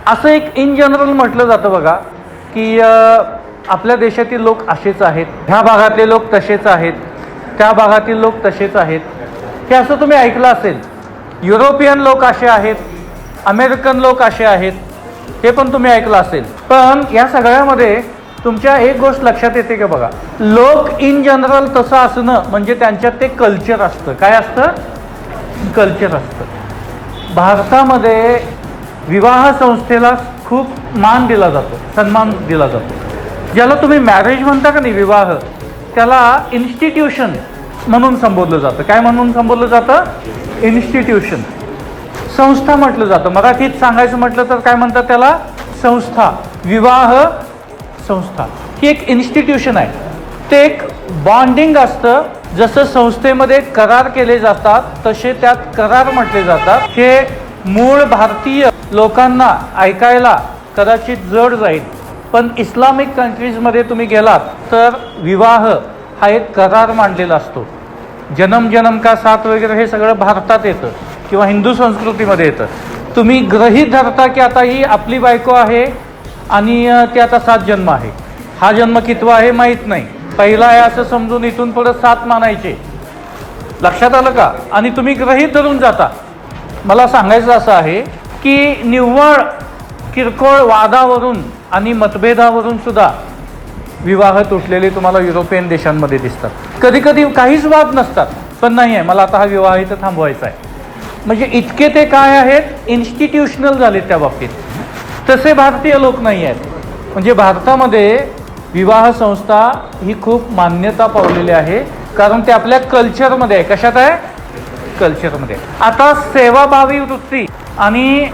असं एक in general म्हटलं जातं बघा की आपल्या देशातील लोक असेच आहेत, ह्या भागातले लोक तसेच आहेत, त्या भागातील लोक तसेच आहेत, हे असं तुम्ही ऐकलं असेल. युरोपियन लोक असे आहेत, अमेरिकन लोक असे आहेत, हे पण तुम्ही ऐकलं असेल. पण या सगळ्यामध्ये तुमच्या एक गोष्ट लक्षात येते का बघा, लोक इन जनरल तसं असणं म्हणजे त्यांच्यात ते कल्चर असतं. काय असतं? कल्चर असतं. भारतामध्ये विवाह संस्थेला खूप मान दिला जातो, सन्मान दिला जातो. ज्याला तुम्ही मॅरेज म्हणता का नाही, विवाह, त्याला इन्स्टिट्यूशन म्हणून संबोधलं जातं. काय म्हणून संबोधलं जातं? इन्स्टिट्यूशन, संस्था म्हटलं जातं. मराठीत सांगायचं म्हटलं तर काय म्हणतात त्याला? संस्था. विवाह संस्था ही एक इन्स्टिट्यूशन आहे. ते एक बॉन्डिंग असतं. जसं संस्थेमध्ये करार केले जातात तसे त्यात करार म्हटले जातात. हे मूळ भारतीय लोकांना ऐकायला कदाचित जड जाईल, पण इस्लामिक कंट्रीजमध्ये तुम्ही गेलात तर विवाह हा एक करार मांडलेला असतो. जन्म जन्म का साथ वगैरे हे सगळं भारतात येतं किंवा हिंदू संस्कृतीमध्ये येतं. तुम्ही गृहीत धरता की आता ही आपली बायको आहे आणि ते आता 7 जन्म आहे. हा जन्म कितवा आहे माहीत नाही, पहिला आहे असं समजून इथून पुढे 7 मानायचे. लक्षात आलं का? आणि तुम्ही गृहीत धरून जाता. मला सांगायचं असं आहे की निव्वळ किरकोळ वादावरून आणि मतभेदावरून सुद्धा विवाह तुटलेले तुम्हाला युरोपियन देशांमध्ये दिसतात. कधी कधी काहीच वाद नसतात, पण नाही आहे मला आता हा विवाह इथं थांबवायचा आहे. म्हणजे इतके ते काय आहेत, इन्स्टिट्यूशनल झालेत त्या बाबतीत. तसे भारतीय लोक नाही आहेत. म्हणजे भारतामध्ये विवाह संस्था ही खूप मान्यता पावलेली आहे, कारण ते आपल्या कल्चरमध्ये आहे. कशात आहे? कल्चरमध्ये. आता सेवाभावी वृत्ती आणि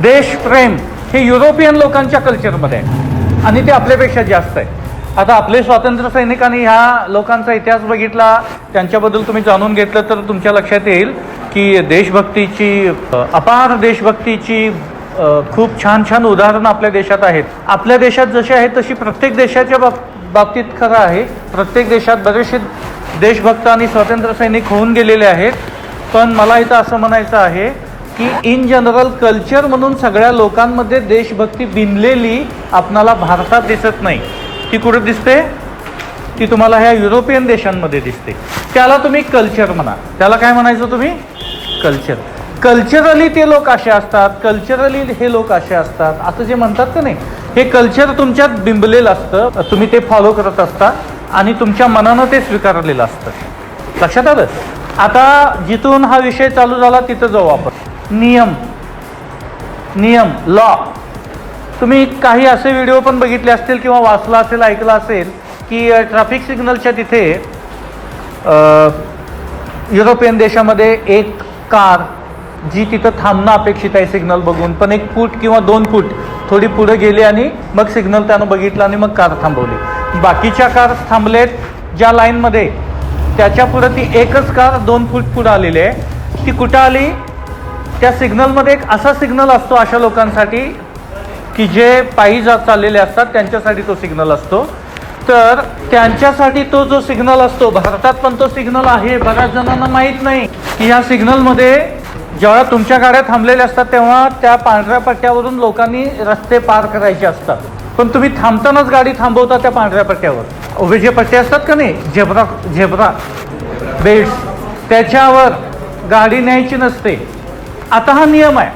देशप्रेम हे युरोपियन लोकांच्या कल्चरमध्ये आहे आणि ते आपल्यापेक्षा जास्त आहे. आता आपले स्वातंत्र्य सैनिकांनी ह्या लोकांचा इतिहास बघितला, त्यांच्याबद्दल तुम्ही जाणून घेतलं तर तुमच्या लक्षात येईल की देशभक्तीची, अपार देशभक्तीची खूप छान छान उदाहरणं आपल्या देशात आहेत. आपल्या देशात जशी आहेत तशी प्रत्येक देशाच्या बाबतीत खरं आहे. प्रत्येक देशात बरेचसे देशभक्त आणि स्वातंत्र्य सैनिक होऊन गेलेले आहेत. पण मला इथं असं म्हणायचं आहे की इन जनरल कल्चर म्हणून सगळ्या लोकांमध्ये देशभक्ती भिनलेली आपणाला भारतात दिसत नाही. ती कुठे दिसते? ती तुम्हाला ह्या युरोपियन देशांमध्ये दिसते. त्याला तुम्ही कल्चर म्हणा. त्याला काय म्हणायचं तुम्ही? कल्चर. कल्चरली ते लोक असे असतात, कल्चरली हे लोक असे असतात असं जे म्हणतात का नाही, हे कल्चर तुमच्यात बिंबलेलं असतं. तुम्ही ते फॉलो करत असता आणि तुमच्या मनानं ते स्वीकारलेलं असतं. लक्षात आलं? आता जिथून हा विषय चालू झाला तिथं जाऊ आपण. नियम, लॉ. तुम्ही काही असे व्हिडिओ पण बघितले असतील किंवा वाचला असेल, ऐकलं असेल की ट्रॅफिक सिग्नलच्या तिथे युरोपियन देशामध्ये एक कार जी तिथं थांबणं अपेक्षित आहे सिग्नल बघून, पण 1 फूट किंवा 2 फूट थोडी पुढे गेली आणि मग सिग्नल त्यानं बघितलं आणि मग कार थांबवली. बाकीच्या कार थांबलेत ज्या लाईनमध्ये, त्याच्या पुढं ती एकच कार 2 फूट पुढं आलेली आहे. ती कुठं आली? त्या सिग्नलमध्ये एक असा सिग्नल असतो अशा लोकांसाठी की जे पायी जात चाललेले असतात, त्यांच्यासाठी तो सिग्नल असतो. तर त्यांच्यासाठी तो जो सिग्नल असतो, भारतात पण तो सिग्नल आहे, बऱ्याच जणांना माहीत नाही की ह्या सिग्नलमध्ये जेव्हा तुमच्या गाड्या थांबलेल्या असतात तेव्हा त्या पांढऱ्या पट्ट्यावरून लोकांनी रस्ते पार करायचे असतात. पण तुम्ही थांबतानाच गाडी थांबवता त्या पांढऱ्या पट्ट्यावर. उभे जे पट्टे असतात का नाही, झेब्रा बेल्ट्स, त्याच्यावर गाडी न्यायची नसते. आता हा नियम आहे.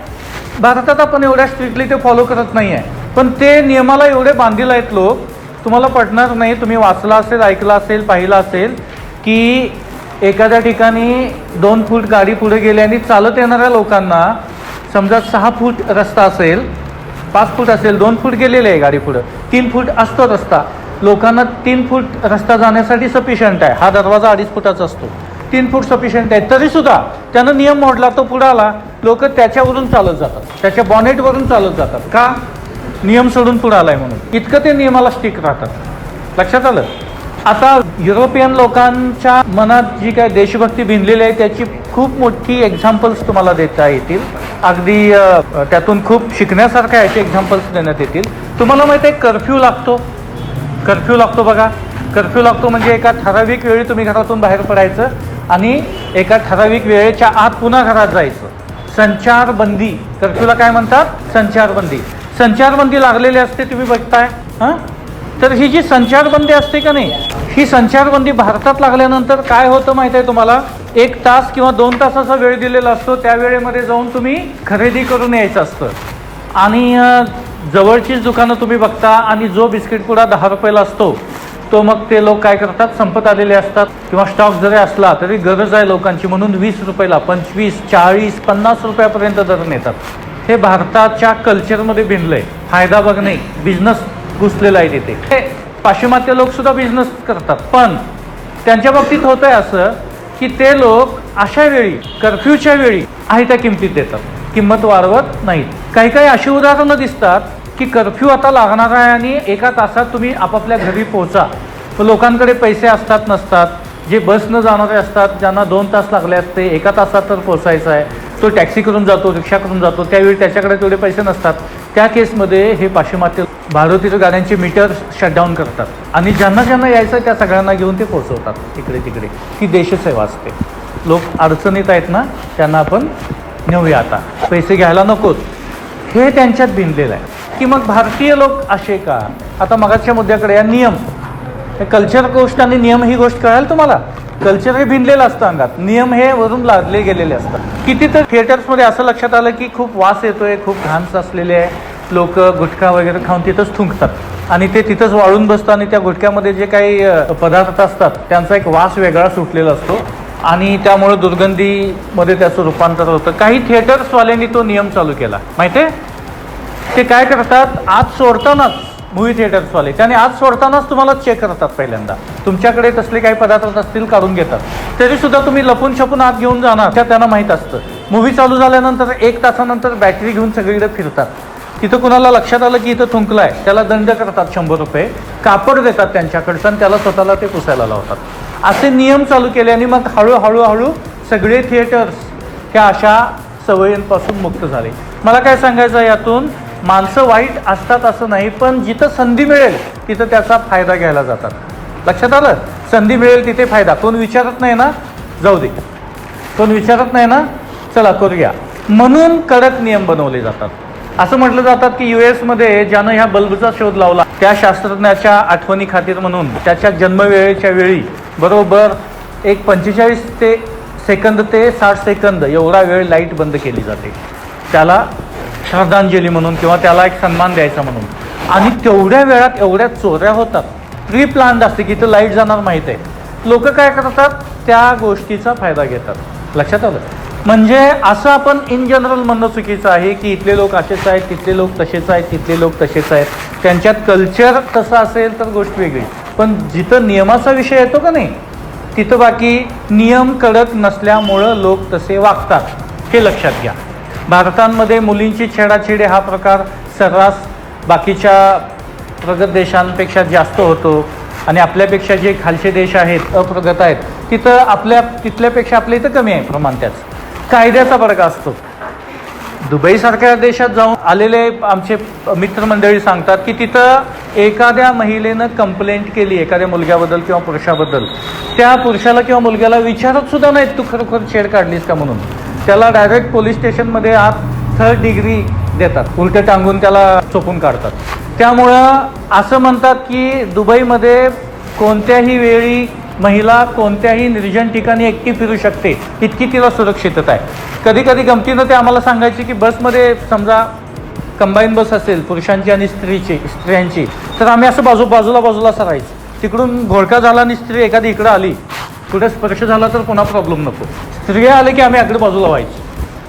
भारतात आपण एवढ्या स्ट्रिक्टली ते फॉलो करत नाही आहे, पण ते नियमाला एवढे बांधील आहेत लोक, तुम्हाला पटणार नाही. तुम्ही वाचलं असेल, ऐकलं असेल, पाहिलं असेल की एखाद्या ठिकाणी 2 फूट गाडी पुढे गेली आणि चालत येणाऱ्या लोकांना, समजा 6 फूट रस्ता असेल, 5 फूट असेल, 2 फूट गेलेले आहे गाडी पुढं, 3 फूट असतो रस्ता. लोकांना 3 फूट रस्ता जाण्यासाठी सफिशियंट आहे. हा दरवाजा 2.5 फुटाचा असतो, 3 फूट सफिशियंट आहे. तरीसुद्धा त्यानं नियम मोडला, तो पुढं आला, लोक त्याच्यावरून चालत जातात, त्याच्या बॉनेटवरून चालत जातात. का? नियम सोडून पुढं आलाय म्हणून. इतकं ते नियमाला स्टिक राहतात. लक्षात आलं? आता युरोपियन लोकांच्या मनात जी काय देशभक्ती भिनलेली आहे त्याची खूप मोठी एक्झाम्पल्स तुम्हाला देता येतील. अगदी त्यातून खूप शिकण्यासारख्या याचे एक्झाम्पल्स देण्यात येतील. तुम्हाला माहिती आहे कर्फ्यू लागतो बघा. कर्फ्यू लागतो म्हणजे एका ठराविक वेळी तुम्ही घरातून बाहेर पडायचं आणि एका ठराविक वेळेच्या आत पुन्हा घरात जायचं. संचारबंदी, कर्फ्यूला काय म्हणतात? संचारबंदी. संचारबंदी लागलेली असते, तुम्ही बघताय. तर ही जी संचारबंदी असते का नाही, ही संचारबंदी भारतात लागल्यानंतर काय होतं माहिती आहे तुम्हाला? 1 तास किंवा 2 तासाचा वेळ दिलेला असतो, त्या वेळेमध्ये जाऊन तुम्ही खरेदी करून यायचं असतं. आणि जवळचीच दुकानं तुम्ही बघता, आणि जो बिस्किट पुडा 10 रुपयाला असतो तो मग ते लोक काय करतात, संपत आलेले असतात, किंवा स्टॉक जरी असला तरी गरज आहे लोकांची म्हणून 20 रुपयाला 25, 40, 50 रुपयापर्यंत दर नेतात. हे भारताच्या कल्चरमध्ये भिनलंय. फायदा बघणे, बिझनेस घुसलेला आहे तिथे. हे पाश्चिमात्य लोक सुद्धा बिझनेस करतात, पण त्यांच्या बाबतीत होतंय असं की ते लोक अशा वेळी, कर्फ्यूच्या वेळी आहे त्या किमतीत देतात, किंमत वाढवत नाहीत. काही काही अशी उदाहरणं दिसतात की कर्फ्यू आता लागणार आहे आणि 1 तासात तुम्ही आपापल्या घरी पोहोचा. लोकांकडे पैसे असतात नसतात, जे बसनं जाणारे असतात ज्यांना 2 तास लागले असते, 1 तासात तर पोचायचं आहे, तो टॅक्सी करून जातो, रिक्षा करून जातो, त्यावेळी त्याच्याकडे तेवढे पैसे नसतात. त्या केसमध्ये हे पाश्चिमात्य भारतीय गाड्यांचे मीटर शटडाऊन करतात आणि ज्यांना ज्यांना यायचं त्या सगळ्यांना घेऊन ते पोहोचवतात इकडे तिकडे. ती देशसेवा असते. लोक अडचणीत आहेत ना, त्यांना आपण नेऊया, आता पैसे घ्यायला नकोत, हे त्यांच्यात भिनलेलं आहे. की मग भारतीय लोक असे का? आता मगाच्या मुद्द्याकडे या नियम, कल्चर गोष्ट आणि नियम ही गोष्ट कळेल तुम्हाला. कल्चर हे भिनलेलं असतं अंगात, नियम हे वरून लादले गेलेले असतात. किती तर थिएटर्समध्ये असं लक्षात आलं की खूप वास येतोय, खूप घाण साचलेले आहे, लोक गुटखा वगैरे खाऊन तिथंच थुंकतात आणि ते तिथंच वाळून बसतं आणि त्या गुटख्यामध्ये जे काही पदार्थ असतात त्यांचा एक वास वेगळा सुटलेला असतो आणि त्यामुळे दुर्गंधीमध्ये त्याचं रूपांतर होतं. काही थिएटर्सवाल्यांनी तो नियम चालू केला माहिती आहे. ते काय करतात, आत सोडतानाच, मूव्ही थिएटर्सवाले त्याने आत सोडतानाच तुम्हाला चेक करतात. पहिल्यांदा तुमच्याकडे तसले काही पदार्थ असतील काढून घेतात, तरीसुद्धा तुम्ही लपून छपून आत घेऊन जाणार, त्यांना माहीत असतं. मूव्ही चालू झाल्यानंतर 1 तासानंतर बॅटरी घेऊन सगळीकडे फिरतात. तिथं कुणाला लक्षात आलं की इथं थुंकलाय, त्याला दंड करतात 100 रुपये, कापड देतात त्यांच्याकडचं आणि त्याला स्वतःला ते पुसायला लावतात. असे नियम चालू केले आणि मग हळूहळू सगळे थिएटर्स ह्या अशा सवयींपासून मुक्त झाले. मला काय सांगायचं आहे यातून, माणसं वाईट असतात असं नाही, पण जिथं संधी मिळेल तिथं त्याचा फायदा घ्यायला जातात. लक्षात आलं? संधी मिळेल तिथे फायदा. कोण विचारत नाही ना, जाऊ दे, कोण विचारत नाही ना, चला करूया, म्हणून कडक नियम बनवले जातात. असं म्हटलं जातात की US ज्यानं ह्या बल्बचा शोध लावला त्या शास्त्रज्ञाच्या आठवणी खातीर म्हणून त्याच्या जन्मवेळेच्या वेळी बरोबर 45 सेकंद ते 60 सेकंद एवढा वेळ लाईट बंद केली जाते, त्याला श्रद्धांजली म्हणून किंवा त्याला एक सन्मान द्यायचा म्हणून. आणि तेवढ्या वेळात एवढ्या चोऱ्या होतात. प्री प्लॅन्ड असते की इथं लाईट जाणार माहीत आहे. लोक काय करतात, त्या गोष्टीचा फायदा घेतात. लक्षात आलं? म्हणजे असं आपण इन जनरल म्हणणं चुकीचं आहे की इथले लोक असेच आहेत, तिथले लोक तसेच आहेत, तिथले लोक तसेच आहेत. त्यांच्यात कल्चर तसं असेल तर गोष्ट वेगळी, पण जिथं नियमाचा विषय येतो का नाही तिथं बाकी नियम कडक नसल्यामुळं लोक तसे वागतात, हे लक्षात घ्या. भारतामध्ये मुलींची छेडाछेडी हा प्रकार सर्रास बाकीच्या प्रगत देशांपेक्षा जास्त होतो आणि आपल्यापेक्षा जे खालचे देश आहेत, अप्रगत आहेत, तिथल्यापेक्षा आपल्या इथं कमी आहे प्रमाण. त्याच कायद्याचा फरक असतो. दुबईसारख्या देशात जाऊन आलेले आमचे मित्रमंडळी सांगतात की तिथं एखाद्या महिलेनं कंप्लेंट केली एखाद्या मुलग्याबद्दल किंवा पुरुषाबद्दल, त्या पुरुषाला किंवा मुलग्याला विचारत सुद्धा नाहीत तू खरोखर छेड काढलीस का म्हणून. त्याला डायरेक्ट पोलीस स्टेशनमध्ये आत 3rd डिग्री देतात, उलटं टांगून त्याला चोपून काढतात. त्यामुळं असं म्हणतात की दुबईमध्ये कोणत्याही वेळी महिला कोणत्याही निर्जन ठिकाणी एकटी फिरू शकते, इतकी तिला सुरक्षितता आहे. कधी कधी गमतीनं ते आम्हाला सांगायचे की बसमध्ये समजा कंबाईन बस असेल पुरुषांची आणि स्त्रियांची, तर आम्ही असं बाजूला सरायचं. तिकडून घोळका झाला आणि स्त्री एखादी इकडं आली, कुठे स्पर्श झाला तर पुन्हा प्रॉब्लेम नको. स्त्रिया आले की आम्ही अगदी बाजूला व्हायची.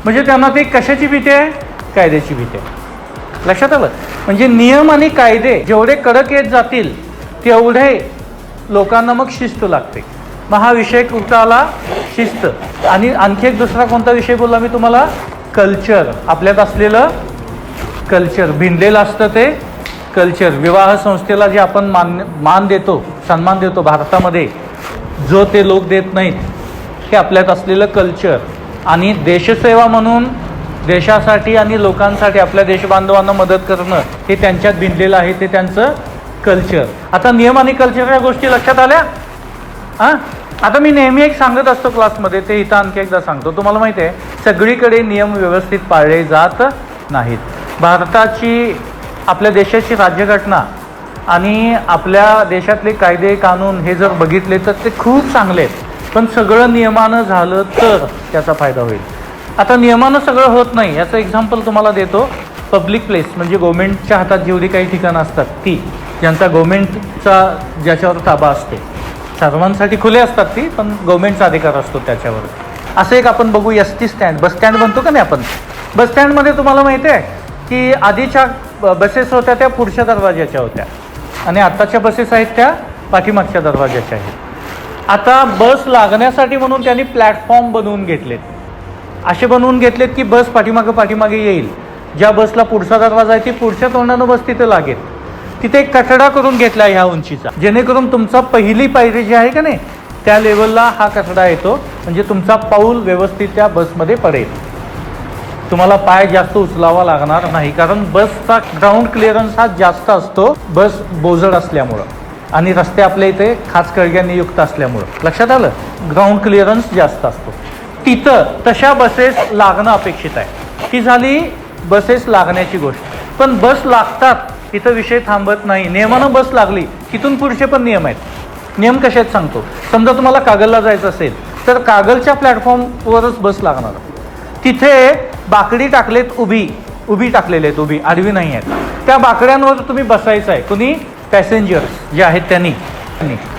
म्हणजे त्यांना ते कशाची भीती आहे, कायद्याची भीती आहे. लक्षात आलं? म्हणजे नियम आणि कायदे जेवढे कडक येत जातील तेवढे लोकांना मग शिस्त लागते. मग हा विषय कुठला आला, शिस्त. आणि आणखी एक दुसरा कोणता विषय बोलला मी तुम्हाला, कल्चर. आपल्यात असलेलं कल्चर भिनलेलं असतं ते कल्चर. विवाह संस्थेला जे आपण मान देतो, सन्मान देतो भारतामध्ये, जो ते लोक देत नाहीत, हे आपल्यात असलेलं कल्चर. आणि देशसेवा म्हणून देशासाठी आणि लोकांसाठी आपल्या देशबांधवांना मदत करणं हे त्यांच्यात भिनलेलं आहे, ते त्यांचं कल्चर. आता नियम आणि कल्चर या गोष्टी लक्षात आल्या. आता मी नेहमी एक सांगत असतो क्लासमध्ये, ते इथं आणखी एकदा सांगतो. तुम्हाला माहिती आहे सगळीकडे नियम व्यवस्थित पाळले जात नाहीत. भारताची आपल्या देशाची राज्यघटना आणि आपल्या देशातले कायदे कानून हे जर बघितले तर ते खूप चांगले आहेत, पण सगळं नियमानं झालं तर त्याचा फायदा होईल. आता नियमानं सगळं होत नाही. याचं एक्झाम्पल तुम्हाला देतो. पब्लिक प्लेस म्हणजे गव्हर्मेंटच्या हातात जेवढी काही ठिकाणं असतात ती, ज्यांचा गव्हर्मेंटचा ज्याच्यावर ताबा असते, सर्वांसाठी खुले असतात ती, पण गव्हर्मेंटचा अधिकार असतो त्याच्यावर. असं एक आपण बघू, S T stand, bus stand म्हणतो का नाही आपण. बस स्टँडमध्ये तुम्हाला माहिती आहे की आधीच्या बसेस होत्या त्या पुढच्या दरवाज्याच्या होत्या आणि आत्ताच्या बसेस आहेत त्या पाठीमागच्या दरवाज्याच्या आहेत. आता बस लागण्यासाठी म्हणून त्यांनी प्लॅटफॉर्म बनवून घेतलेत. असे बनवून घेतलेत की बस पाठीमागे येईल. ज्या बसला पुढचा दरवाजा आहे ती पुढच्या तोंडानं बस तिथे लागेल. तिथे एक कठडा करून घेतला ह्या उंचीचा, जेणेकरून तुमचा पहिली पायरी जी आहे का नाही त्या लेवलला हा कठडा येतो, म्हणजे तुमचा पाऊल व्यवस्थित त्या बसमध्ये पडेल. तुम्हाला पाय जास्त उचलावा लागणार नाही, कारण बसचा ग्राउंड क्लिअरन्स हा जास्त असतो बस बोजड असल्यामुळं आणि रस्ते आपल्या इथे खास कळग्यांनी युक्त असल्यामुळं. लक्षात आलं, ग्राउंड क्लिअरन्स जास्त असतो. तिथं तशा बसेस लागणं अपेक्षित आहे. ही झाली बसेस लागण्याची गोष्ट. पण बस लागतात तिथं विषय थांबत नाही. नियमानं बस लागली, तिथून पुढचे पण नियम आहेत. नियम कसे आहेत सांगतो. समजा तुम्हाला कागलला जायचं असेल तर कागलच्या प्लॅटफॉर्मवरच बस लागणार. तिथे बाकडी टाकलेत, उभी टाकलेले आहेत, उभी, आडवी नाही आहेत. त्या बाकड्यांवर तुम्ही बसायचं आहे. कुणी? पॅसेंजर्स जे आहेत त्यांनी.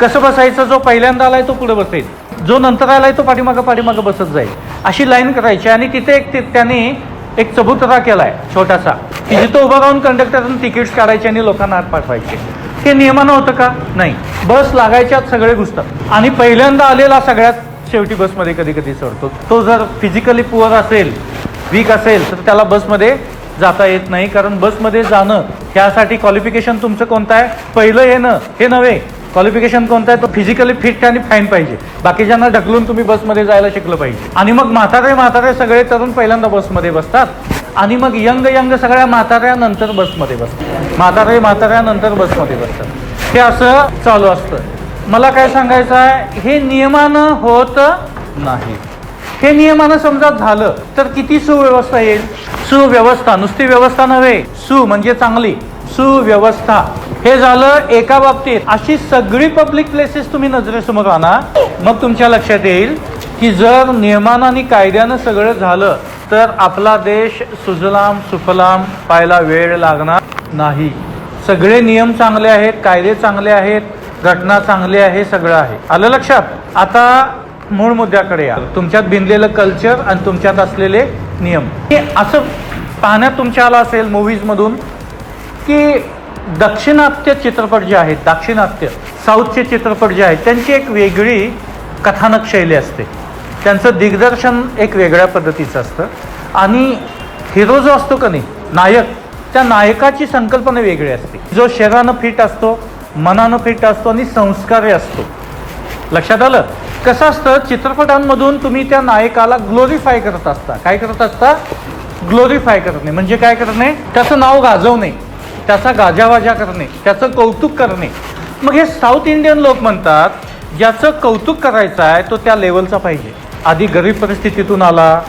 कसं बसायचं? जो पहिल्यांदा आलाय तो पुढे बसेल, जो नंतर आलाय तो पाठीमागं बसत जाईल. अशी लाईन करायची. आणि तिथे त्यांनी एक चबुतरा केलाय छोटासा, की जिथं उभं राहून कंडक्टरनं तिकीट्स काढायचे आणि लोकांना आत पाठवायचे. हे नियमानं होतं का? नाही. बस लागायच्यात सगळे घुसतात आणि पहिल्यांदा आलेला सगळ्यात शेवटी बसमध्ये कधी कधी चढतो. तो जर फिजिकली पुअर असेल, वीक असेल, तर त्याला बसमध्ये जाता येत नाही. कारण बसमध्ये जाणं ह्यासाठी क्वालिफिकेशन तुमचं कोणतं आहे? पहिलं येणं हे नव्हे, क्वालिफिकेशन कोणतं आहे? तो फिजिकली फिट आणि फाईन पाहिजे. बाकीच्यांना ढकलून तुम्ही बसमध्ये जायला शिकलं पाहिजे. आणि मग म्हातारे सगळे तरुण पहिल्यांदा बसमध्ये बसतात आणि मग यंग सगळ्या म्हाताऱ्यानंतर बसमध्ये बसतात. म्हाताऱ्यानंतर बसमध्ये बसतात. हे असं चालू असतं. मला काय सांगायचं आहे, हे नियमानं होत नाही. हे नियमानं समजा झालं तर किती सुव्यवस्था येईल. सुव्यवस्था, नुसती व्यवस्था नव्हे, म्हणजे चांगली सुव्यवस्था. हे झालं एका बाबतीत. अशी सगळी पब्लिक प्लेसेस तुम्ही नजरेसमोर आणा, मग तुमच्या लक्षात येईल की जर नियमानं आणि कायद्यानं सगळं झालं तर आपला देश सुजलाम सुफलाम पाहायला वेळ लागणार नाही. सगळे नियम चांगले आहेत, कायदे चांगले आहेत, घटना चांगली आहे, सगळं आहे. आलं लक्षात? आता मूळ मुद्द्याकडे या. तुमच्यात भिनलेलं कल्चर आणि तुमच्यात असलेले नियम. हे असं पाहण्यात तुमच्या आलं असेल मूवीजमधून की दाक्षिणात्य चित्रपट जे आहेत, दाक्षिणात्य साऊथचे चित्रपट जे आहेत, त्यांची एक वेगळी कथानक शैली असते. त्यांचं दिग्दर्शन एक वेगळ्या पद्धतीचं असतं आणि हिरो जो असतो का नाही, नायक, त्या नायकाची संकल्पना वेगळी असते. जो शरीरानं फिट असतो, मनानं फिट असतो आणि संस्कारी असतो. लक्षात आलं? कसं असतं, चित्रपटांमधून तुम्ही त्या नायकाला ग्लोरीफाय करत असता. काय करत असता? ग्लोरीफाय करणे. म्हणजे काय करणे? त्याचं नाव गाजवणे, त्याचा गाजावाजा करणे, त्याचं कौतुक करणे. मग हे साऊथ इंडियन लोक म्हणतात, ज्याचं कौतुक करायचं आहे तो त्या लेवलचा पाहिजे. आधी गरीब परिस्थितीतून आला,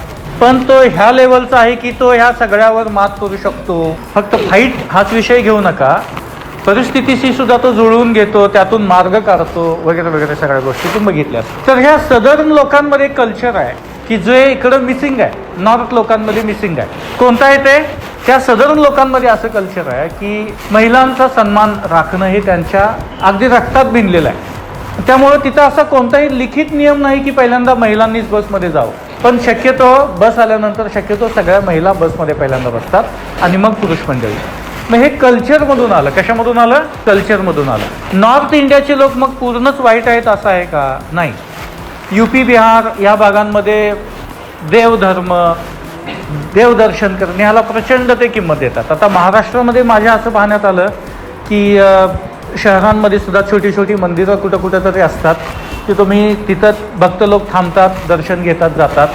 पण तो ह्या लेवलचा आहे की तो ह्या सगळ्यावर मात करू शकतो. फक्त फाईट हाच विषय घेऊ नका, परिस्थितीशी सुद्धा तो जुळवून घेतो, त्यातून मार्ग काढतो, वगैरे सगळ्या गोष्टी तुम्ही बघितल्या. तर ह्या सदर्न लोकांमध्ये कल्चर आहे की जे इकडं मिसिंग आहे, नॉर्थ लोकांमध्ये मिसिंग आहे. कोणतं आहे ते? त्या सदर्न लोकांमध्ये असं कल्चर आहे की महिलांचा सन्मान राखणं हे त्यांच्या अगदी रक्तात भिनलेलं आहे. त्यामुळं तिथं असा कोणताही लिखित नियम नाही की पहिल्यांदा महिलांनीच बसमध्ये जावं. पण शक्यतो बस आल्यानंतर शक्यतो सगळ्या महिला बसमध्ये पहिल्यांदा बसतात आणि मग पुरुष मंडळी. मग हे कल्चरमधून आलं. कशामधून आलं? कल्चरमधून आलं. नॉर्थ इंडियाचे लोक मग पूर्णच वाईट आहेत असं आहे का? नाही. UP बिहार या भागांमध्ये देवधर्म, देवदर्शन करणे ह्याला प्रचंड ते किंमत देतात. आता महाराष्ट्रामध्ये माझ्या असं पाहण्यात आलं की शहरांमध्ये सुद्धा छोटी छोटी मंदिरं कुठं तरी असतात की तुम्ही तिथं भक्त लोक थांबतात, दर्शन घेतात, जातात.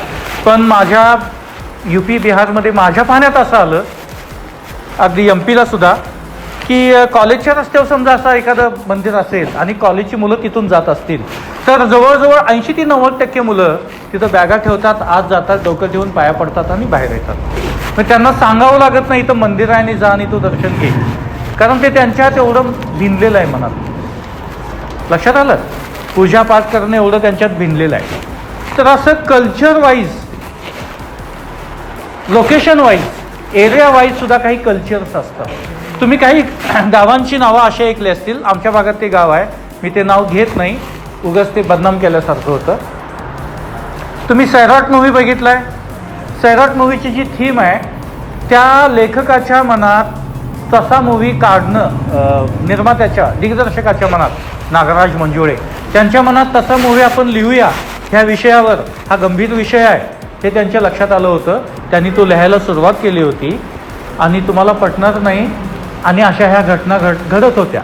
पण माझ्या UP बिहारमध्ये माझ्या पाहण्यात असं आलं, अगदी MP ला सुद्धा, की कॉलेजच्या रस्त्यावर समजा असं एखादं मंदिर असेल आणि कॉलेजची मुलं तिथून जात असतील तर जवळजवळ 80 ते 90% मुलं तिथं बॅगा ठेवतात, आत जातात, डोकं ठेवून पाया पडतात आणि बाहेर येतात. मग त्यांना सांगावं लागत नाही तर मंदिराने जा आणि तू दर्शन घे, कारण ते त्यांच्यात एवढं भिनलेलं आहे मनात. लक्षात आलं? पूजापाठ करणं एवढं त्यांच्यात भिनलेलं आहे. तर असं culture wise, location wise, area wise सुद्धा काही कल्चर्स असतात. तुम्ही काही गावांची नावं अशी ऐकली असतील. आमच्या भागात ते गाव आहे, मी ते नाव घेत नाही, उगाच ते बदनाम केल्यासारखं होतं. तुम्ही सैराट मूव्ही बघितला आहे? सैराट मूव्हीची जी थीम आहे, त्या लेखकाच्या मनात तसा मूव्ही काढणं, निर्मात्याच्या, दिग्दर्शकाच्या मनात, नागराज मंजुळे त्यांच्या मनात तसा मूव्ही आपण लिहूया ह्या विषयावर, हा गंभीर विषय आहे, हे त्यांच्या लक्षात आलं होतं. त्यांनी तो लिहायला सुरुवात केली होती. आणि तुम्हाला पटणार नाही, आणि अशा ह्या घटना घडत होत्या.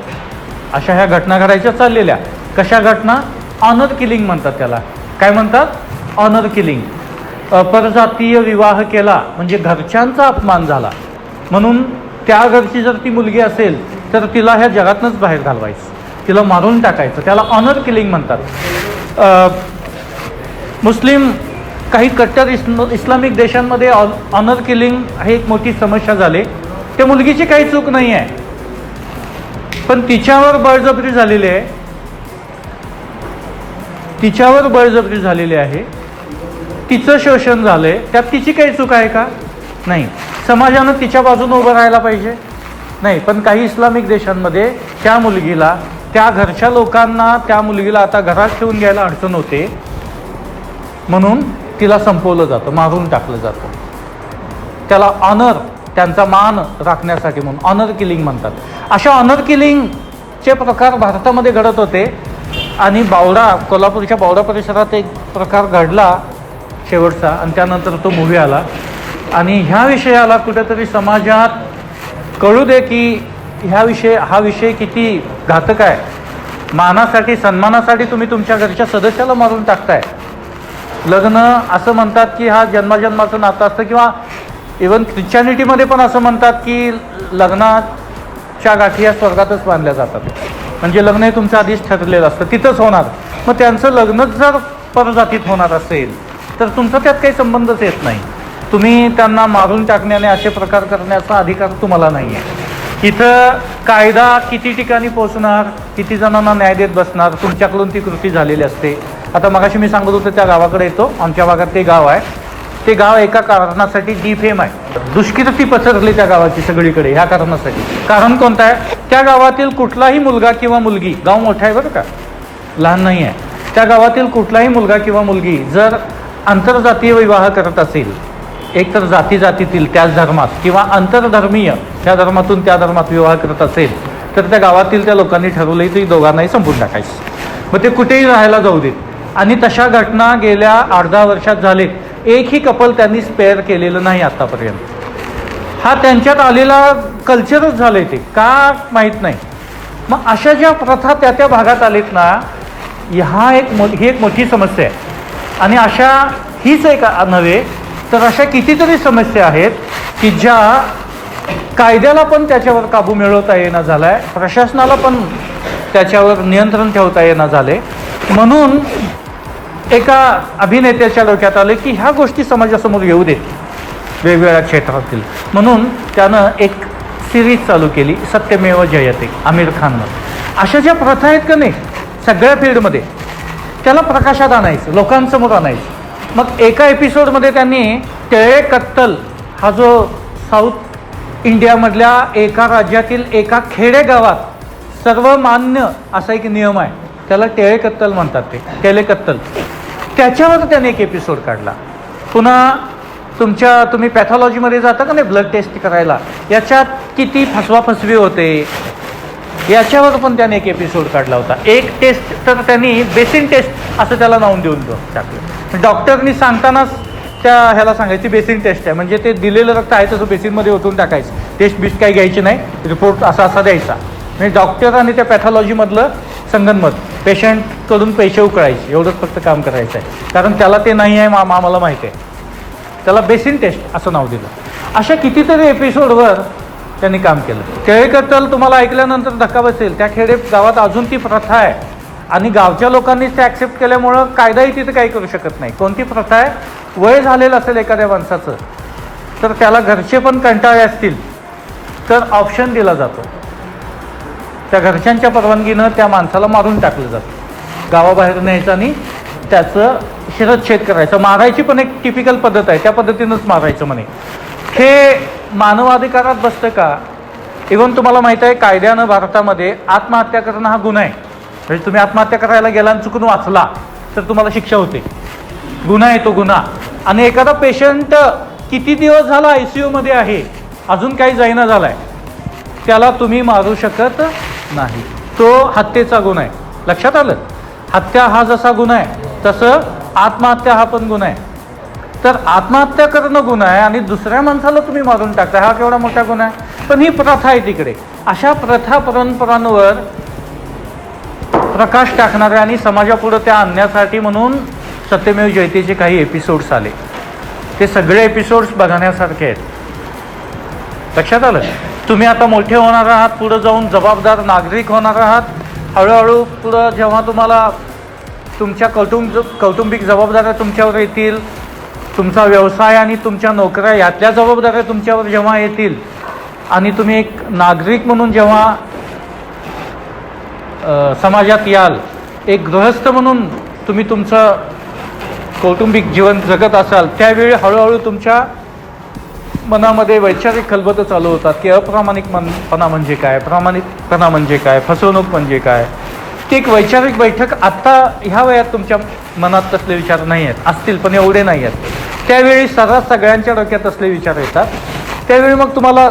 अशा ह्या घटना घडायच्या चाललेल्या. कशा घटना? ऑनर किलिंग म्हणतात त्याला. काय म्हणतात? Honour killing. परजातीय विवाह केला म्हणजे घरच्यांचा अपमान झाला, म्हणून त्या घरची जर ती मुलगी असेल तर तिला ह्या जगातनंच बाहेर घालवायचं, तिला मारून टाकायचं. त्याला ऑनर किलिंग म्हणतात. मुस्लिम काही कट्टर इस्लामिक देशांमध्ये ऑनर किलिंग हे एक मोठी समस्या झाली. त्या मुलगीची काही चूक नाही आहे, पण तिच्यावर बळजबरी झालेली आहे. तिच्यावर बळजबरी झालेली आहे, तिचं शोषण झालंय. त्यात तिची काही चूक आहे का? नाही. समाजानं तिच्या बाजूने उभं राहायला पाहिजे? नाही. पण काही इस्लामिक देशांमध्ये त्या मुलगीला, त्या घरच्या लोकांना त्या मुलगीला आता घरात ठेवून घ्यायला अडचण होते, म्हणून तिला संपवलं जातं, मारून टाकलं जातं. त्याला ऑनर, त्यांचा मान राखण्यासाठी म्हणून ऑनर किलिंग म्हणतात. अशा ऑनर किलिंगचे प्रकार भारतामध्ये घडत होते. आणि बावडा, कोल्हापूरच्या बावडा परिसरात एक प्रकार घडला शेवटचा, आणि त्यानंतर तो मूव्ही आला. आणि ह्या विषयाला कुठेतरी समाजात कळू दे की हा विषय किती घातक आहे. मानासाठी, सन्मानासाठी तुम्ही तुमच्या घरच्या सदस्याला मारून टाकताय. लग्न असं म्हणतात की हा जन्माजन्माचं नातं असतं, किंवा इवन ख्रिश्चॅनिटीमध्ये पण असं म्हणतात की लग्नाच्या गाठी या स्वर्गातच बांधल्या जातात. म्हणजे लग्न हे तुमचं आधीच ठरलेलं असतं, तिथंच होणार. मग त्यांचं लग्नच जर परजातीत होणार असेल तर तुमचा त्यात काही संबंधच येत नाही. तुम्ही त्यांना मारून टाकण्याने असे प्रकार करण्याचा अधिकार तुम्हाला नाही आहे. इथं कायदा किती ठिकाणी पोचणार, किती जणांना न्याय देत बसणार, तुमच्याकडून ती कृती झालेली असते. आता मगाशी मी सांगत होतो त्या गावाकडे येतो. आमच्या भागात ते गाव आहे. ते गाव एका कारणासाठी डिफेम आहे. दुष्कीर्ती पसरली त्या गावाची सगळीकडे ह्या कारणासाठी. कारण कोणतं आहे? त्या गावातील कुठलाही मुलगा किंवा मुलगी, गाव मोठं आहे बरं का, लहान नाही आहे, त्या गावातील कुठलाही मुलगा किंवा मुलगी जर आंतरजातीय विवाह करत असेल, एकतर जातीतील त्याच धर्मात, किंवा आंतरधर्मीय त्या धर्मातून त्या धर्मात विवाह करत असेल, तर त्या गावातील त्या लोकांनी ठरवलंही की दोघांनाही संपून टाकायचं. मग ते कुठेही राहायला जाऊ देत. आणि तशा घटना गेल्या 8-10 वर्षात झालेत. एकही कपल त्यांनी स्पेअर केलेलं नाही आतापर्यंत. हा त्यांच्यात आलेला कल्चरच झालंय, ते का माहीत नाही. मग अशा ज्या प्रथा त्या भागात आलेत ना, ही एक मोठी समस्या आहे. आणि अशा हीच एक नव्हे तर अशा कितीतरी समस्या आहेत की ज्या कायद्याला पण त्याच्यावर काबू मिळवता येणं झाला आहे, प्रशासनाला पण त्याच्यावर नियंत्रण ठेवता येणं झाले. म्हणून एका अभिनेत्याच्या डोक्यात आले की ह्या गोष्टी समाजासमोर येऊ देत वेगवेगळ्या क्षेत्रातील. म्हणून त्यानं एक सिरीज चालू केली, सत्यमेव जयते, आमिर खाननं. अशा ज्या प्रथा आहेत का नाही सगळ्या फील्डमध्ये, त्याला प्रकाशात आणायचं, लोकांसमोर आणायचं. मग एका एपिसोडमध्ये त्यांनी टेळे कत्तल हा जो साऊथ इंडियामधल्या एका राज्यातील एका खेडेगावात सर्वमान्य असा एक नियम आहे, त्याला टेळे कत्तल म्हणतात, ते टेळे कत्तल. त्याच्यावर त्याने एक एपिसोड काढला. पुन्हा तुम्ही पॅथॉलॉजीमध्ये जाता का नाही ब्लड टेस्ट करायला, याच्यात किती फसवाफसवी होते याच्यावर पण त्याने एक एपिसोड काढला होता. एक टेस्ट तर त्यांनी बेसिन टेस्ट असं त्याला नाव देऊन टाकलं. डॉक्टरनी सांगतानाच त्या ह्याला सांगायची बेसिन टेस्ट आहे, म्हणजे ते दिलेलं रक्त आहे तसं बेसिनमध्ये ओतून टाकायचं, टेस्ट बिस्ट काही घ्यायची नाही, रिपोर्ट असा द्यायचा. म्हणजे डॉक्टर आणि त्या पॅथॉलॉजीमधलं संगनमत, पेशंटकडून पैसे उकळायचे, एवढंच फक्त काम करायचं आहे. कारण त्याला ते नाही आहे आम्हाला माहिती आहे, त्याला बेसिन टेस्ट असं नाव दिलं. अशा कितीतरी एपिसोडवर त्यांनी काम केलं. टेळे कत्तल तुम्हाला ऐकल्यानंतर धक्का बसेल, त्या खेडे गावात अजून ती प्रथा आहे आणि गावच्या लोकांनीच ते ॲक्सेप्ट केल्यामुळं कायदाही तिथे काही करू शकत नाही. कोणती प्रथा आहे? वय झालेलं असेल एखाद्या माणसाचं तर त्याला घरचे पण कंटाळे असतील तर ऑप्शन दिला जातो, त्या घरच्यांच्या परवानगीनं त्या माणसाला मारून टाकलं जातं, गावाबाहेर न्यायचं आणि त्याचं शिरच्छेद करायचं. मारायची पण एक टिपिकल पद्धत आहे, त्या पद्धतीनंच मारायचं म्हणे. हे मानवाधिकारात बसतं का? इव्हन तुम्हाला माहीत आहे कायद्यानं भारतामध्ये आत्महत्या करणं हा गुन्हा आहे. म्हणजे तुम्ही आत्महत्या करायला गेला आणि चुकून वाचला तर तुम्हाला शिक्षा होते, गुन्हा आहे तो गुन्हा. आणि एखादा पेशंट किती दिवस झाला ICU मध्ये आहे, अजून काही जाईना झालाय, त्याला तुम्ही मारू शकत नाही, तो हत्येचा गुन्हा आहे. लक्षात आलं? हत्या हा जसा गुन्हा आहे तसं आत्महत्या हा पण गुन्हा आहे. तर आत्महत्या करणं गुन्हा आहे आणि दुसऱ्या माणसाला तुम्ही मारून टाकता, हा केवढा मोठा गुन्हा आहे. पण ही प्रथा आहे तिकडे. अशा प्रथा परंपरांवर प्रकाश टाकणारे आणि समाजापुढे त्या आणण्यासाठी म्हणून सत्यमेव जयतेचे काही एपिसोड्स आले. ते सगळे एपिसोड्स बघण्यासारखे आहेत. लक्षात आलं? तुम्ही आता मोठे होणार आहात, पुढे जाऊन जबाबदार नागरिक होणार आहात. हळूहळू पुढं जेव्हा तुम्हाला तुमच्या कौटुंबिक जबाबदाऱ्या तुमच्यावर येतील, तुमचा व्यवसाय आणि तुमच्या नोकऱ्या यातल्या जबाबदाऱ्या तुमच्यावर जेव्हा येतील आणि तुम्ही एक नागरिक म्हणून जेव्हा समाजात याल, एक गृहस्थ म्हणून तुम्ही तुमचं कौटुंबिक जीवन जगत असाल, त्यावेळी हळूहळू तुमच्या मनामध्ये वैचारिक खलबतं चालू होतात की अप्रामाणिकपणा म्हणजे काय, प्रामाणिकपणा म्हणजे काय, फसवणूक म्हणजे काय. ती एक वैचारिक बैठक आत्ता ह्या वयात तुमच्या मनात तसले विचार नाही आहेत, असतील पण एवढे नाही आहेत. त्यावेळी सर्रास सगळ्यांच्या डोक्यात असले विचार येतात. त्यावेळी मग तुम्हाला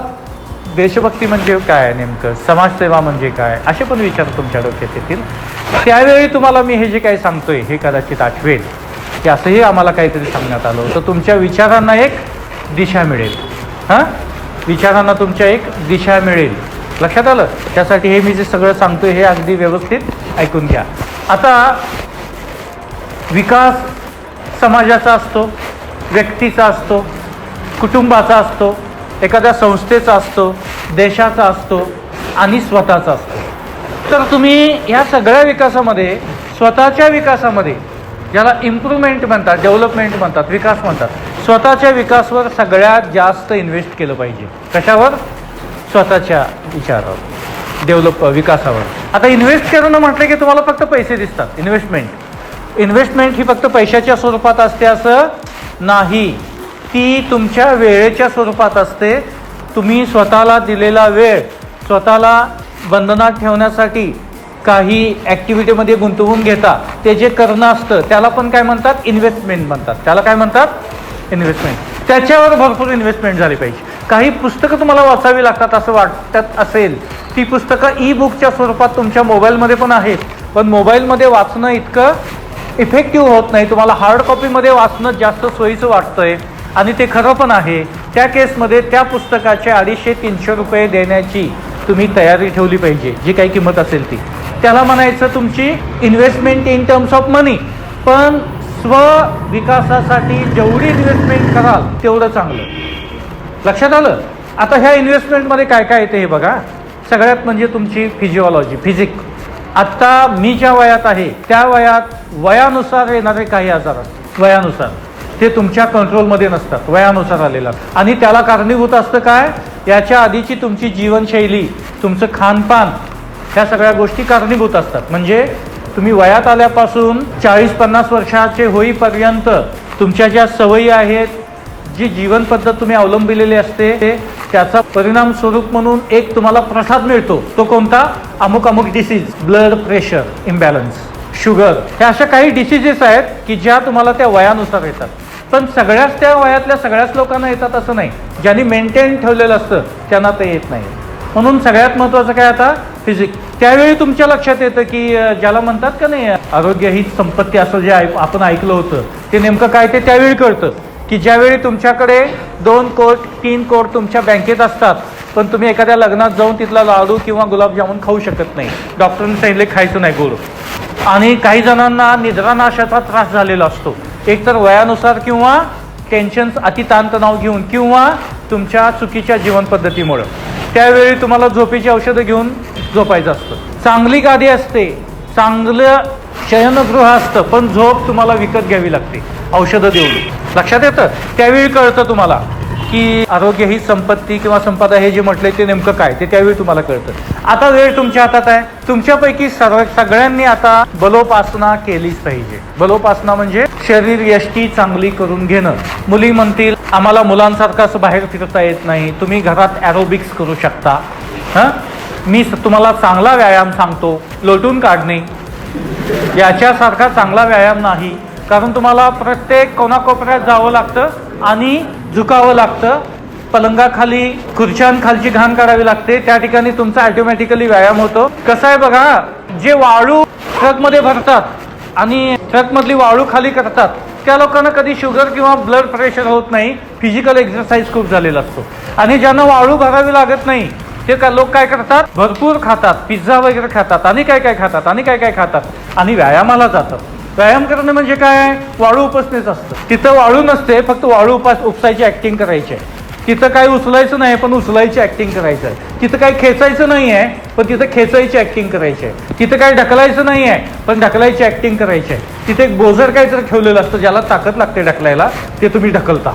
देशभक्ती म्हणजे काय, नेमकं समाजसेवा म्हणजे काय, असे पण विचार तुमच्या डोक्यात येतील. त्यावेळी तुम्हाला मी हे जे काही सांगतोय हे कदाचित आठवेल की असंही आम्हाला काहीतरी सांगण्यात आलं होतं. तुमच्या विचारांना एक दिशा मिळेल. हां, विचारांना तुमच्या एक दिशा मिळेल. लक्षात आलं? त्यासाठी हे मी जे सगळं सांगतोय हे अगदी व्यवस्थित ऐकून घ्या. आता विकास समाजाचा असतो, व्यक्तीचा असतो, कुटुंबाचा असतो, एखाद्या संस्थेचा असतो, देशाचा असतो आणि स्वतःचा असतो. तर तुम्ही या सगळ्या विकासामध्ये, स्वतःच्या विकासामध्ये, ज्याला इम्प्रूव्हमेंट म्हणतात, डेव्हलपमेंट म्हणतात, विकास म्हणतात, स्वतःच्या विकासावर सगळ्यात जास्त इन्व्हेस्ट केलं पाहिजे. कशावर? स्वतःच्या विचारावर, विकासावर. आता इन्व्हेस्ट करणं म्हटलं की तुम्हाला फक्त पैसे दिसतात. इन्व्हेस्टमेंट ही फक्त पैशाच्या स्वरूपात असते असं नाही, ती तुमच्या वेळेच्या स्वरूपात असते. तुम्ही स्वतःला दिलेला वेळ स्वतःला बंधनात ठेवण्यासाठी काही ॲक्टिव्हिटीमध्ये गुंतवून घेता, ते जे करणं असतं त्याला पण काय म्हणतात? इन्व्हेस्टमेंट म्हणतात. त्याला काय म्हणतात? इन्व्हेस्टमेंट. त्याच्यावर भरपूर इन्व्हेस्टमेंट झाली पाहिजे. काही पुस्तकं तुम्हाला वाचावी लागतात असं वाटत असेल, ती पुस्तकं ई-बुकच्या स्वरूपात तुमच्या मोबाईलमध्ये पण आहेत, पण मोबाईलमध्ये वाचणं इतकं इफेक्टिव्ह होत नाही. तुम्हाला हार्ड कॉपीमध्ये वाचणं जास्त सोयीचं वाटतंय आणि ते खरं पण आहे. त्या केसमध्ये त्या पुस्तकाचे 250-300 रुपये देण्याची तुम्ही तयारी ठेवली पाहिजे, जी काही किंमत असेल ती. त्याला म्हणायचं तुमची इन्व्हेस्टमेंट इन टर्म्स ऑफ मनी. पण स्वविकासासाठी जेवढी इन्व्हेस्टमेंट कराल तेवढं चांगलं. लक्षात आलं? आता ह्या इन्व्हेस्टमेंटमध्ये काय काय येते हे बघा. सगळ्यात म्हणजे तुमची फिजिओलॉजी, फिजिक. आत्ता मी ज्या वयात आहे त्या वयानुसार येणारे काही आजार असतात, वयानुसार ते तुमच्या कंट्रोलमध्ये नसतात, वयानुसार आलेला. आणि त्याला कारणीभूत असतं काय? याच्या आधीची तुमची जीवनशैली, तुमचं खानपान, ह्या सगळ्या गोष्टी कारणीभूत असतात. म्हणजे तुम्ही वयात आल्यापासून 40-50 वर्षाचे होईपर्यंत तुमच्या ज्या सवयी आहेत, जी जीवन पद्धत तुम्ही अवलंबिलेली असते, त्याचा परिणाम स्वरूप म्हणून एक तुम्हाला प्रसाद मिळतो. तो कोणता? अमुक disease, blood pressure imbalance, sugar, ह्या अशा काही डिसीजेस आहेत की ज्या तुम्हाला त्या वयानुसार येतात. पण सगळ्याच त्या वयातल्या सगळ्याच लोकांना येतात असं नाही. ज्यांनी मेंटेन ठेवलेलं असतं त्यांना ते येत नाही. म्हणून सगळ्यात महत्त्वाचं काय? आता फिजिक. त्यावेळी तुमच्या लक्षात येतं की ज्याला म्हणतात का नाही, आरोग्य ही संपत्ती, असं जे आपण ऐकलं होतं ते नेमकं काय ते त्यावेळी कळतं की ज्यावेळी तुमच्याकडे 2 कोट 3 कोट तुमच्या बँकेत असतात, पण तुम्ही एखाद्या लग्नात जाऊन तिथला लाडू किंवा गुलाबजामुन खाऊ शकत नाही, डॉक्टरांनी सांगितले खायचं नाही गोड. आणि काही जणांना निद्रानाशाचा त्रास झालेला असतो, एकतर वयानुसार किंवा टेन्शन्स, अतिताणतणाव घेऊन किंवा तुमच्या चुकीच्या जीवनपद्धतीमुळं. त्यावेळी तुम्हाला झोपेची औषधं घेऊन झोपायचं असतं. चांगली गादी असते, चांगलं शयनगृह असतं, पण झोप तुम्हाला विकत घ्यावी लागते औषधं देऊन. लक्षात येतं? त्यावेळी कळतं तुम्हाला की आरोग्य ही संपत्ती किंवा संपदा हे जे म्हटलंय ते नेमकं काय ते त्यावेळी तुम्हाला कळतं. आता वेळ तुमच्या हातात आहे. तुमच्यापैकी सगळ्यांनी आता बलोपासना केलीच पाहिजे. बलोपासना म्हणजे शरीर यष्टी चांगली करून घेणं. मुली म्हणतील आम्हाला मुलांसारखं असं बाहेर फिरता येत नाही, तुम्ही घरात ॲरोबिक्स करू शकता. मी तुम्हाला चांगला व्यायाम सांगतो, लोटून काढणे याच्यासारखा चांगला व्यायाम नाही, कारण तुम्हाला प्रत्येक कोणाकोपऱ्यात जावं लागतं आणि झुकावं लागतं, पलंगाखाली खुर्च्यांखालची घाण काढावी लागते, त्या ठिकाणी तुमचा ऑटोमॅटिकली व्यायाम होतो. कसं आहे बघा, जे वाळू ट्रकमध्ये भरतात आणि ट्रकमधली वाळू खाली करतात त्या लोकांना कधी शुगर किंवा ब्लड प्रेशर होत नाही, फिजिकल एक्सरसाइज खूप झालेला असतो. आणि ज्यांना वाळू भरावी लागत नाही ते लोक काय करतात, भरपूर खातात, पिझ्झा वगैरे खातात आणि काय काय खातात आणि व्यायामाला जातात. व्यायाम करणं म्हणजे काय, वाळू उपसणेच असतं. तिथं वाळू नसते, फक्त वाळू उपसायची ऍक्टिंग करायची आहे. तिथं काय उचलायचं नाही पण उचलायची ऍक्टिंग करायचं आहे. तिथं काय खेचायचं नाही आहे पण तिथं खेचायची ऍक्टिंग करायची आहे. तिथं काय ढकलायचं नाही आहे पण ढकलायची ऍक्टिंग करायची आहे. तिथे एक बोजर काहीतरी ठेवलेलं असतं ज्याला ताकद लागते ढकलायला, ते तुम्ही ढकलता.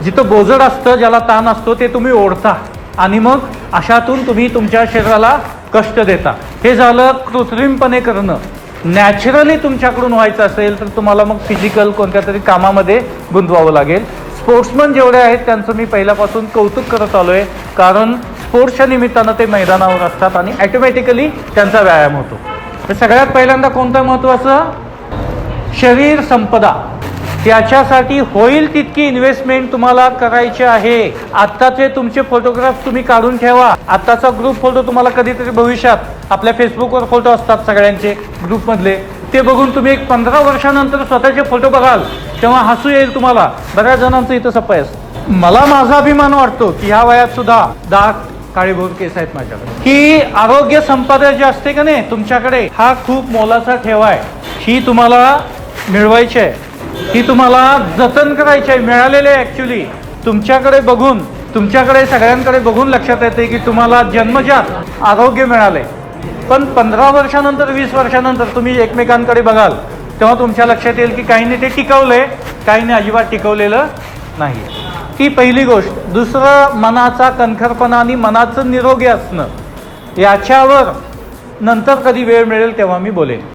जिथं बोजड असतं ज्याला ताण असतो ते तुम्ही ओढता आणि मग अशातून तुम्ही तुमच्या शरीराला कष्ट देता. हे झालं कृत्रिमपणे करणं. नॅचरली तुमच्याकडून व्हायचं असेल तर तुम्हाला मग फिजिकल कोणत्या तरी कामामध्ये गुंतवावं लागेल. स्पोर्ट्समन जेवढे आहेत त्यांचं मी पहिल्यापासून कौतुक करत आलो आहे, कारण स्पोर्ट्सच्या निमित्तानं ते मैदानावर असतात आणि ॲटोमॅटिकली त्यांचा व्यायाम होतो. तर सगळ्यात पहिल्यांदा कोणतं महत्त्वाचं, शरीर संपदा. त्याच्यासाठी होईल तितकी इन्व्हेस्टमेंट तुम्हाला करायची आहे. आत्ताचे तुमचे फोटोग्राफ तुम्ही काढून ठेवा. आत्ताचा ग्रुप फोटो तुम्हाला कधीतरी भविष्यात आपल्या फेसबुकवर फोटो असतात सगळ्यांचे ग्रुपमधले, ते बघून तुम्ही एक 15 वर्षानंतर स्वतःचे फोटो बघाल तेव्हा हसू येईल तुम्हाला. बऱ्याच जणांचं इथं सफाई असतं. मला माझा अभिमान वाटतो की ह्या वयात सुद्धा दाट काळीभोर केस आहेत माझ्याकडे. की आरोग्य संपदा जी असते का नाही तुमच्याकडे, हा खूप मोलाचा ठेवा आहे. ही तुम्हाला मिळवायची आहे, ही तुम्हाला जतन करायची आहे. मिळालेले ॲक्च्युली तुमच्याकडे बघून, तुमच्याकडे सगळ्यांकडे बघून लक्षात येते की तुम्हाला जन्मजात आरोग्य मिळाले. पण 15 वर्षानंतर 20 वर्षानंतर तुम्ही एकमेकांकडे बघाल तेव्हा तुमच्या लक्षात येईल की काहींनी ते टिकवलंय, काहींनी अजिबात टिकवलेलं नाही. ही पहिली गोष्ट. दुसरं, मनाचा कणखरपणा आणि मनाचं निरोगी असणं. याच्यावर नंतर कधी वेळ मिळेल तेव्हा मी बोलेन.